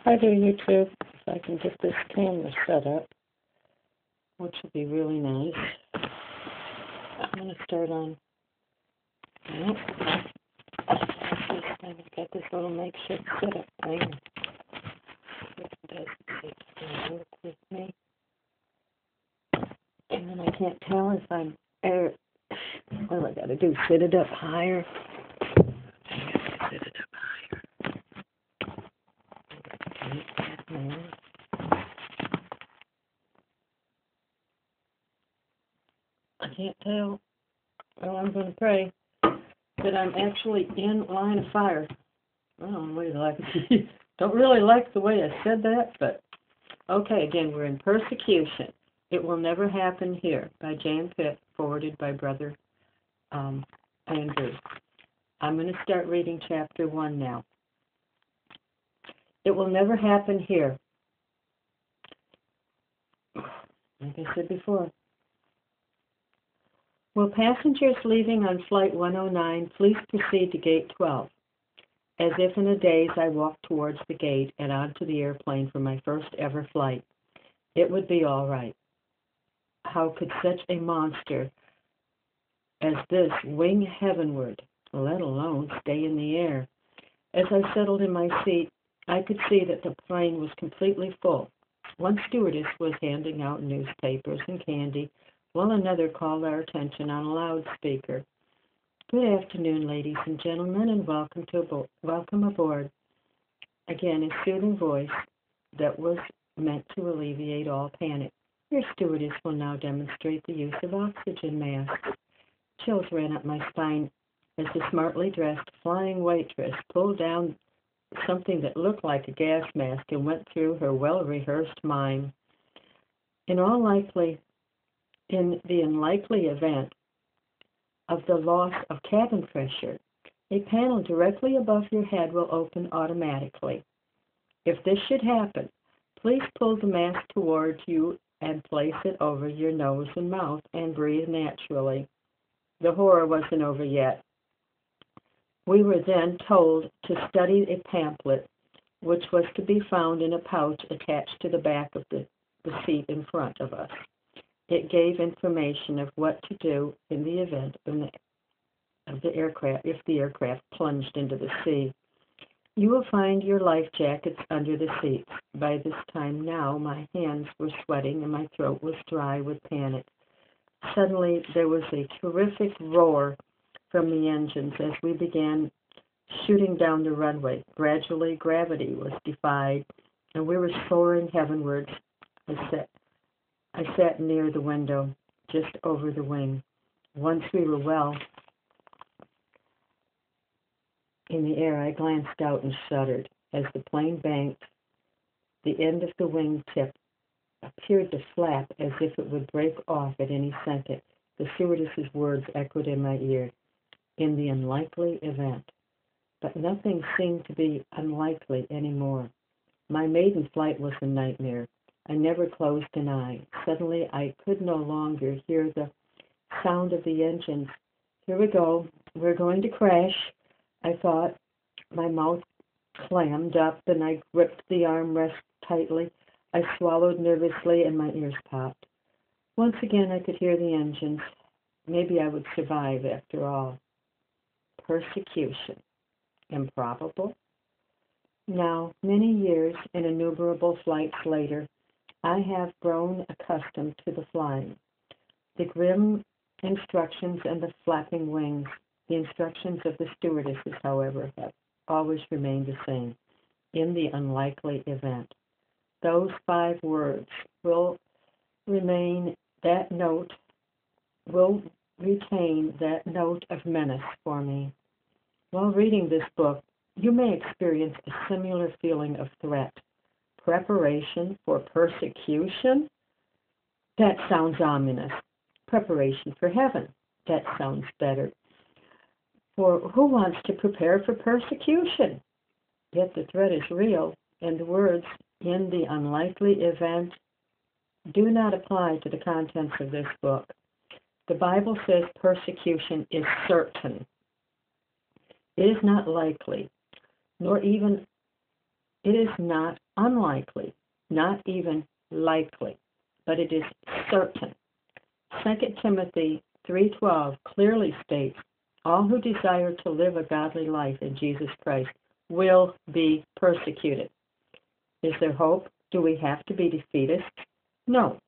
Hi there, YouTube. If I can get this camera set up, which would be really nice. I'm going to start on. Nope. I've got this little makeshift setup thing. It doesn't seem to work with me. And then I can't tell if I'm. What do I got to do? Sit it up higher? I got to sit it up higher. I can't tell. Well, I'm going to pray that I'm actually in line of fire. I don't really don't really like the way I said that, but okay. Again, we're in Persecution. It Will Never Happen Here by Jan Pitt, forwarded by Brother Andrew. I'm going to start reading chapter 1 now. It will never happen here. Like I said before. Will passengers leaving on flight 109 please proceed to gate 12? As if in a daze, I walked towards the gate and onto the airplane for my first ever flight. It would be all right. How could such a monster as this wing heavenward, let alone stay in the air? As I settled in my seat, I could see that the plane was completely full. One stewardess was handing out newspapers and candy, while another called our attention on a loudspeaker. Good afternoon, ladies and gentlemen, and welcome aboard. Again, a soothing voice that was meant to alleviate all panic. Your stewardess will now demonstrate the use of oxygen masks. Chills ran up my spine as the smartly dressed flying waitress pulled down something that looked like a gas mask and went through her well-rehearsed mime. In the unlikely event of the loss of cabin pressure, a panel directly above your head will open automatically. If this should happen, please pull the mask toward you and place it over your nose and mouth and breathe naturally. The horror wasn't over yet. We were then told to study a pamphlet, which was to be found in a pouch attached to the back of the seat in front of us. It gave information of what to do in the event of the aircraft, if the aircraft plunged into the sea. You will find your life jackets under the seats. By this time now, my hands were sweating and my throat was dry with panic. Suddenly, there was a terrific roar from the engines as we began shooting down the runway. Gradually, gravity was defied, and we were soaring heavenwards. I sat near the window, just over the wing. Once we were well in the air, I glanced out and shuddered. As the plane banked, the end of the wing tip appeared to flap as if it would break off at any second. The stewardess's words echoed in my ear. In the unlikely event. But nothing seemed to be unlikely anymore. My maiden flight was a nightmare. I never closed an eye. Suddenly, I could no longer hear the sound of the engines. Here we go. We're going to crash, I thought. My mouth clammed up, and I gripped the armrest tightly. I swallowed nervously, and my ears popped. Once again, I could hear the engines. Maybe I would survive after all. Persecution. Improbable? Now, many years and innumerable flights later, I have grown accustomed to the flying. The grim instructions and the flapping wings. The instructions of the stewardesses, however, have always remained the same. In the unlikely event. Those 5 words will retain that note of menace for me. While reading this book, you may experience a similar feeling of threat. Preparation for persecution? That sounds ominous. Preparation for heaven? That sounds better. For who wants to prepare for persecution? Yet the threat is real, and the words, in the unlikely event, do not apply to the contents of this book. The Bible says persecution is certain. It is not likely, nor even It is not unlikely, not even likely, but it is certain. 2 Timothy 3:12 clearly states, all who desire to live a godly life in Jesus Christ will be persecuted. Is there hope? Do we have to be defeatists? No.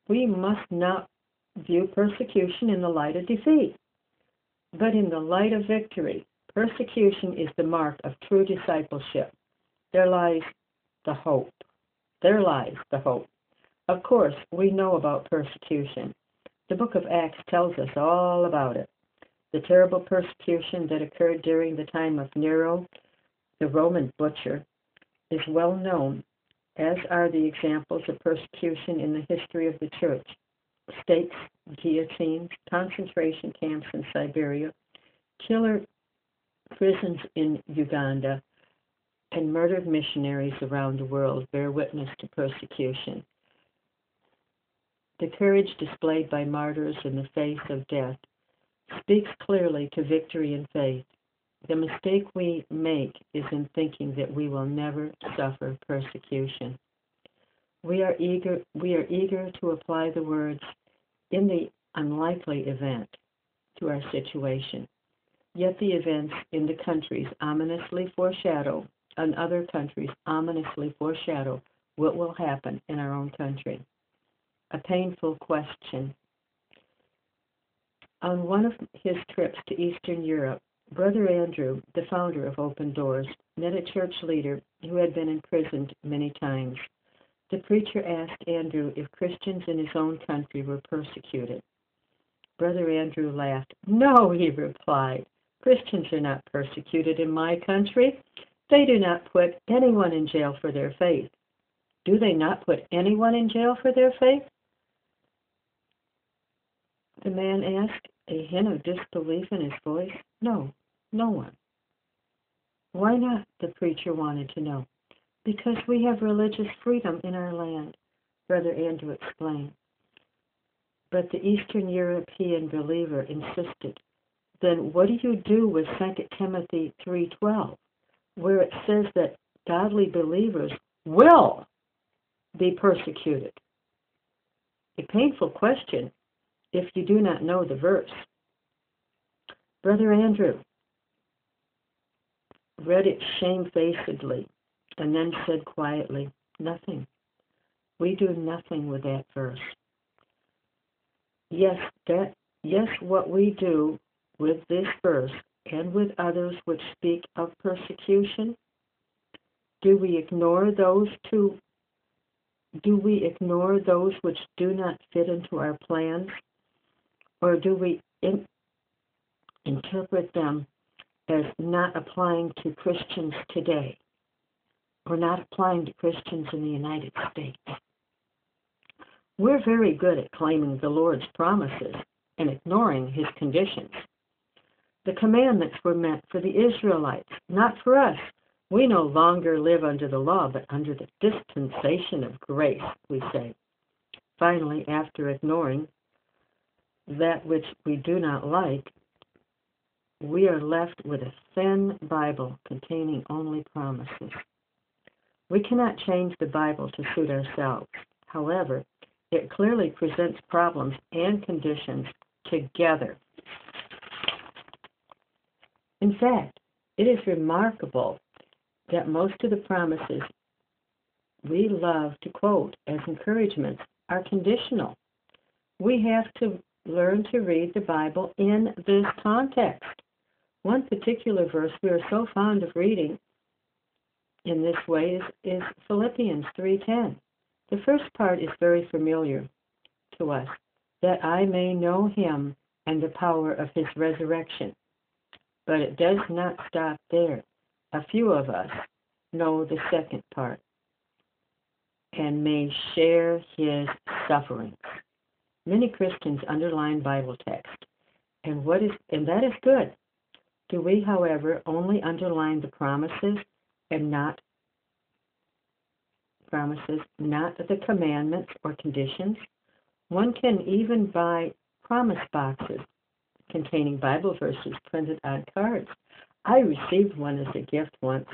We must not view persecution in the light of defeat, but in the light of victory. Persecution is the mark of true discipleship. There lies the hope. There lies the hope. Of course, we know about persecution. The book of Acts tells us all about it. The terrible persecution that occurred during the time of Nero, the Roman butcher, is well known, as are the examples of persecution in the history of the church. Stakes, guillotines, concentration camps in Siberia, killer prisons in Uganda, and murdered missionaries around the world bear witness to persecution. The courage displayed by martyrs in the face of death speaks clearly to victory and faith. The mistake we make is in thinking that we will never suffer persecution. We are eager to apply the words, in the unlikely event, to our situation. Yet the events in the countries ominously foreshadow, and other countries ominously foreshadow what will happen in our own country. A painful question. On one of his trips to Eastern Europe, Brother Andrew, the founder of Open Doors, met a church leader who had been imprisoned many times. The preacher asked Andrew if Christians in his own country were persecuted. Brother Andrew laughed. No, he replied. Christians are not persecuted in my country. They do not put anyone in jail for their faith. Do they not put anyone in jail for their faith? The man asked, a hint of disbelief in his voice. No, no one. Why not? The preacher wanted to know. Because we have religious freedom in our land, Brother Andrew explained. But the Eastern European believer insisted, then what do you do with 2 Timothy 3:12, where it says that godly believers will be persecuted? A painful question if you do not know the verse. Brother Andrew read it shamefacedly and then said quietly, nothing. We do nothing with that verse. Yes, what we do with this verse and with others which speak of persecution, do we ignore those which do not fit into our plans, or do we interpret them as not applying to Christians today, or not applying to Christians in the United States? We're very good at claiming the Lord's promises and ignoring his conditions. The commandments were meant for the Israelites, not for us. We no longer live under the law, but under the dispensation of grace, we say. Finally, after ignoring that which we do not like, we are left with a thin Bible containing only promises. We cannot change the Bible to suit ourselves. However, it clearly presents problems and conditions together. In fact, it is remarkable that most of the promises we love to quote as encouragements are conditional. We have to learn to read the Bible in this context. One particular verse we are so fond of reading in this way is Philippians 3:10. The first part is very familiar to us, that I may know him and the power of his resurrection. But it does not stop there. A few of us know the second part, and may share his sufferings. Many Christians underline Bible text, and that is good. Do we, however, only underline the promises and not the commandments or conditions? One can even buy promise boxes containing Bible verses printed on cards. I received one as a gift once,